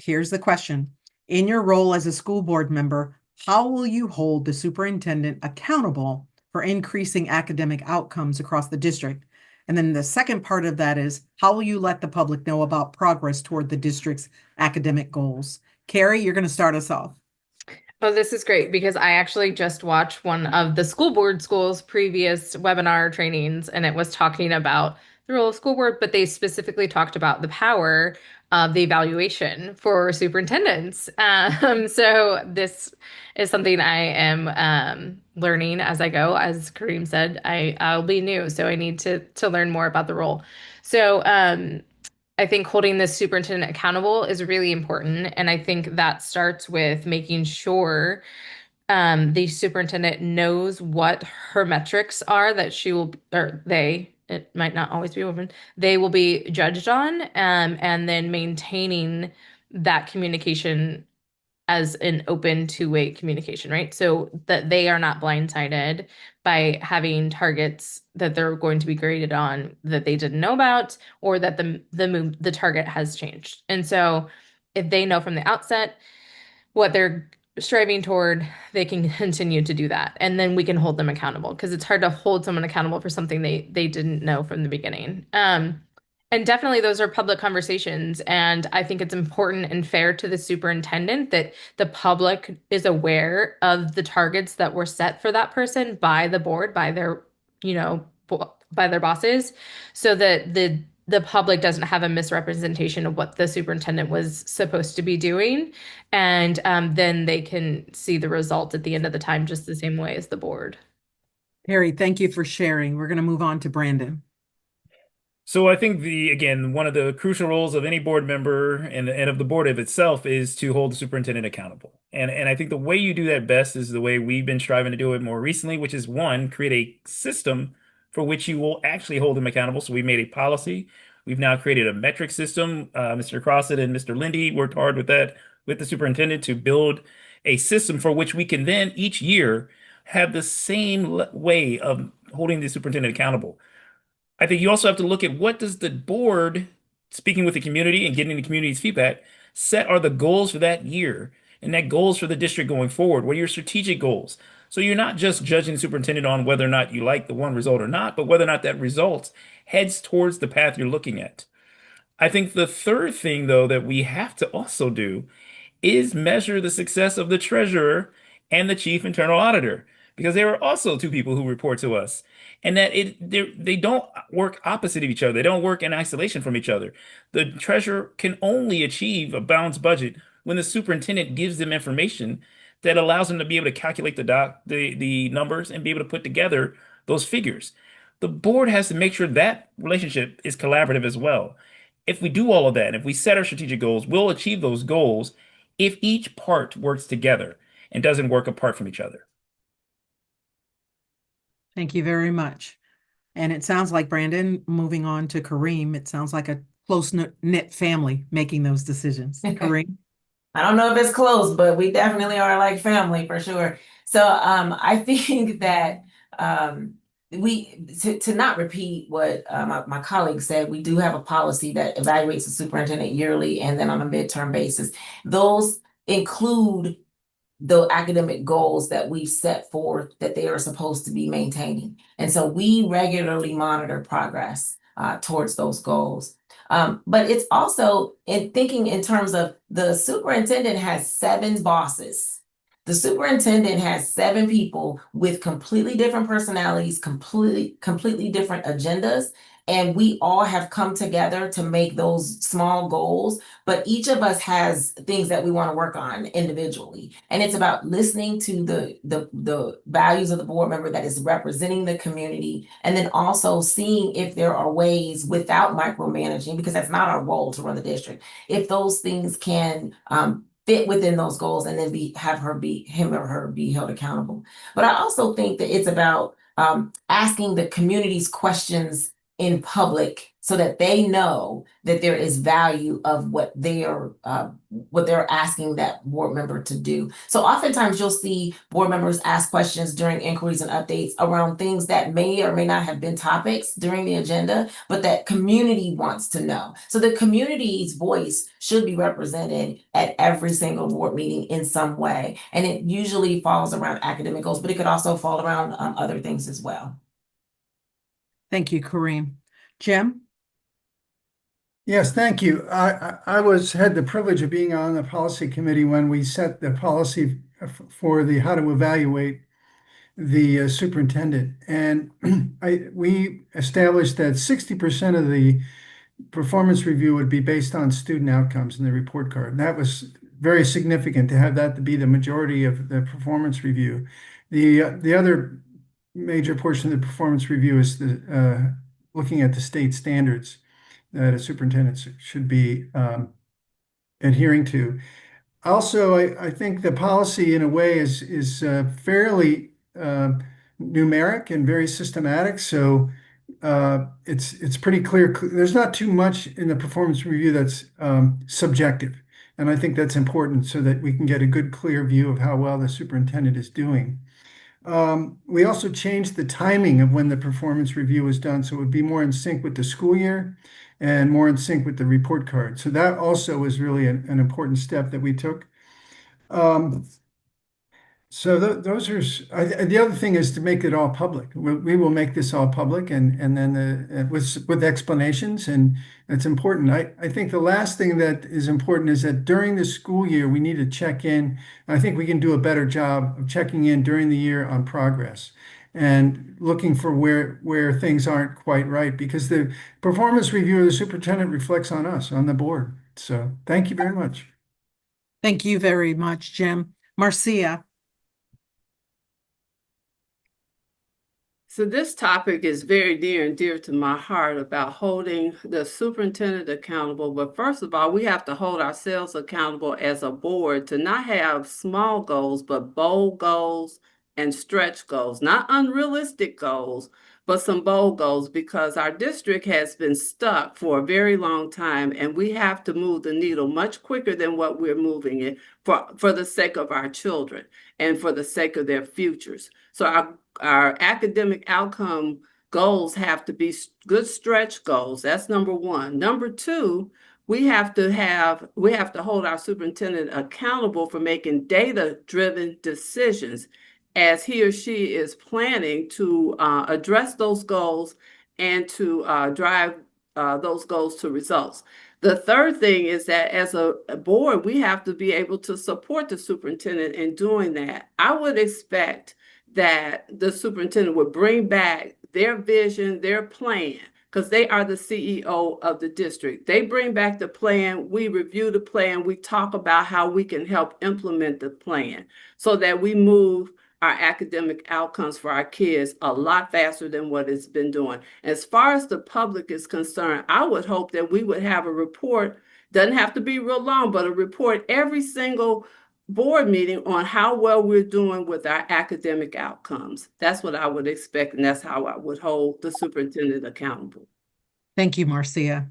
here's the question. In your role as a school board member, how will you hold the superintendent accountable for increasing academic outcomes across the district? And then the second part of that is, how will you let the public know about progress toward the district's academic goals? Carrie, you're going to start us off. Oh, this is great because I actually just watched one of the school board schools' previous webinar trainings, and it was talking about the role of school board, but they specifically talked about the power of the evaluation for superintendents. So this is something I am learning as I go. As Kareem said, I'll be new, so I need to learn more about the role. So I think holding the superintendent accountable is really important. And I think that starts with making sure the superintendent knows what her metrics are that she will, or they, it might not always be women, they will be judged on, and then maintaining that communication as an open two-way communication, right? So that they are not blindsided by having targets that they're going to be graded on that they didn't know about, or that the target has changed. And so if they know from the outset what they're striving toward, they can continue to do that. And then we can hold them accountable because it's hard to hold someone accountable for something they didn't know from the beginning. And definitely those are public conversations. And I think it's important and fair to the superintendent that the public is aware of the targets that were set for that person by the board, by their, by their bosses, so that the public doesn't have a misrepresentation of what the superintendent was supposed to be doing. And then they can see the result at the end of the time just the same way as the board. Carrie, thank you for sharing. We're going to move on to Brandon. So I think again, one of the crucial roles of any board member and of the board of itself is to hold the superintendent accountable. And I think the way you do that best is the way we've been striving to do it more recently, which is one, create a system for which you will actually hold them accountable. So we made a policy. We've now created a metric system. Mr. Crossett and Mr. Lindy worked hard with that, with the superintendent to build a system for which we can then each year have the same way of holding the superintendent accountable. I think you also have to look at what does the board, speaking with the community and getting the community's feedback, set are the goals for that year and that goals for the district going forward. What are your strategic goals? So you're not just judging the superintendent on whether or not you like the one result or not, but whether or not that result heads towards the path you're looking at. I think the third thing, though, that we have to also do is measure the success of the treasurer and the chief internal auditor, because they are also two people who report to us, and that they don't work opposite of each other. They don't work in isolation from each other. The treasurer can only achieve a balanced budget when the superintendent gives them information that allows them to be able to calculate the numbers and be able to put together those figures. The board has to make sure that relationship is collaborative as well. If we do all of that, if we set our strategic goals, we'll achieve those goals if each part works together and doesn't work apart from each other. Thank you very much. And it sounds like, Brandon, moving on to Kareem, it sounds like a close-knit family making those decisions. Kareem? I don't know if it's close, but we definitely are like family for sure. So I think that we to not repeat what my colleague said, we do have a policy that evaluates the superintendent yearly and then on a midterm basis. Those include the academic goals that we've set forth that they are supposed to be maintaining. And so we regularly monitor progress towards those goals. But it's also in thinking in terms of the superintendent has 7 bosses. The superintendent has 7 people with completely different personalities, completely different agendas. And we all have come together to make those small goals, but each of us has things that we want to work on individually. And it's about listening to the values of the board member that is representing the community, and then also seeing if there are ways without micromanaging, because that's not our role to run the district, if those things can fit within those goals, and then have him or her be held accountable. But I also think that it's about asking the community's questions in public so that they know that there is value of what they're asking that board member to do. So oftentimes you'll see board members ask questions during inquiries and updates around things that may or may not have been topics during the agenda, but that community wants to know. So the community's voice should be represented at every single board meeting in some way. And it usually falls around academic goals, but it could also fall around other things as well. Thank you, Kareem. Jim? Yes, thank you. I had the privilege of being on the policy committee when we set the policy for how to evaluate the superintendent. And we established that 60% of the performance review would be based on student outcomes in the report card. And that was very significant to have that to be the majority of the performance review. The other major portion of the performance review is looking at the state standards that a superintendent should be adhering to. Also, I think the policy in a way is fairly numeric and very systematic. So it's pretty clear. There's not too much in the performance review that's subjective. And I think that's important so that we can get a good, clear view of how well the superintendent is doing. We also changed the timing of when the performance review was done, so it would be more in sync with the school year and more in sync with the report card. So that also was really an important step that we took. So those are the other thing is to make it all public. We will make this all public and then with explanations, and it's important. I think the last thing that is important is that during the school year we need to check in. I think we can do a better job of checking in during the year on progress and looking for where things aren't quite right, because the performance review of the superintendent reflects on us, on the board. So thank you very much. Thank you very much, Jim. Marcia? So this topic is very near and dear to my heart about holding the superintendent accountable. But first of all, we have to hold ourselves accountable as a board to not have small goals, but bold goals and stretch goals, not unrealistic goals, but some bold goals, because our district has been stuck for a very long time, and we have to move the needle much quicker than what we're moving it for the sake of our children and for the sake of their futures. So our academic outcome goals have to be good stretch goals. That's number one. Number two, we have to hold our superintendent accountable for making data-driven decisions as he or she is planning to address those goals and to drive those goals to results. The third thing is that as a board, we have to be able to support the superintendent in doing that. I would expect that the superintendent would bring back their vision, their plan, because they are the CEO of the district. They bring back the plan, we review the plan, we talk about how we can help implement the plan so that we move our academic outcomes for our kids a lot faster than what it's been doing. As far as the public is concerned, I would hope that we would have a report, doesn't have to be real long, but a report every single board meeting on how well we're doing with our academic outcomes. That's what I would expect, and that's how I would hold the superintendent accountable. Thank you, Marcia.